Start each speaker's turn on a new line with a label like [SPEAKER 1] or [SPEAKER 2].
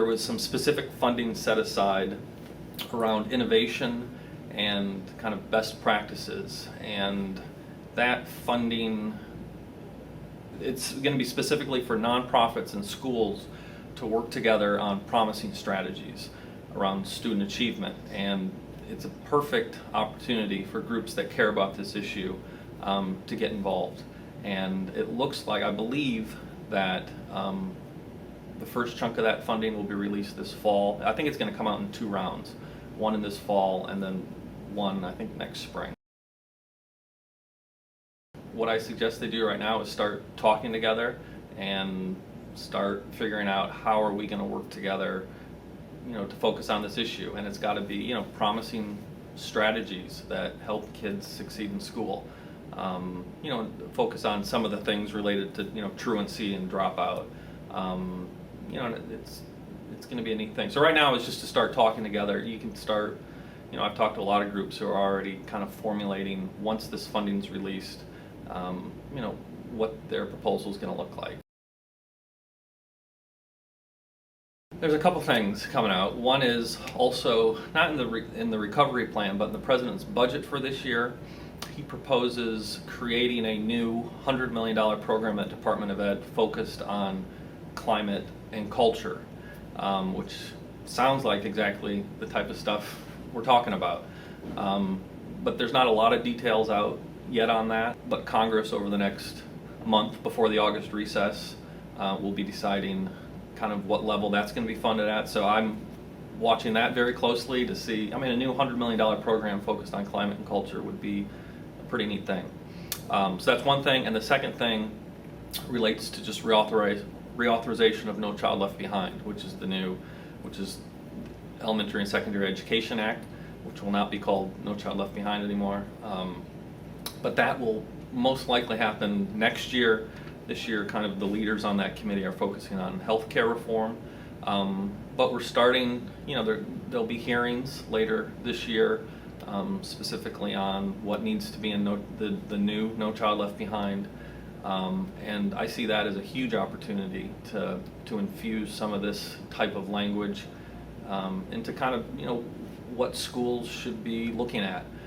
[SPEAKER 1] There was some specific funding set aside around innovation and kind of best practices, and that funding, it's going to be specifically for nonprofits and schools to work together on promising strategies around student achievement. And it's a perfect opportunity for groups that care about this issue to get involved. And it looks like, I believe, that the first chunk of that funding will be released this fall. I think it's going to come out in 2 rounds, one in this fall and then one, I think, next spring. What I suggest they do right now is start talking together and start figuring out how are we going to work together, to focus on this issue. And it's got to be, promising strategies that help kids succeed in school. Focus on some of the things related to, truancy and dropout. It's going to be a neat thing. So right now is just to start talking together. You can start, I've talked to a lot of groups who are already kind of formulating, once this funding's released, what their proposal is going to look like. There's a couple things coming out. One is also not in the recovery plan, but in the president's budget for this year. He proposes creating a new $100 million program at Department of Ed focused on climate and culture, which sounds like exactly the type of stuff we're talking about. But there's not a lot of details out yet on that. But Congress, over the next month before the August recess, will be deciding kind of what level that's going to be funded at. So I'm watching that very closely to see. A new $100 million program focused on climate and culture would be a pretty neat thing. So that's one thing. And the second thing relates to just reauthorization of No Child Left Behind, which is Elementary and Secondary Education Act, which will not be called No Child Left Behind anymore. But that will most likely happen next year. This year, kind of the leaders on that committee are focusing on healthcare reform. But we're starting, there'll be hearings later this year, specifically on what needs to be in the new No Child Left Behind. And I see that as a huge opportunity to infuse some of this type of language into kind of, what schools should be looking at.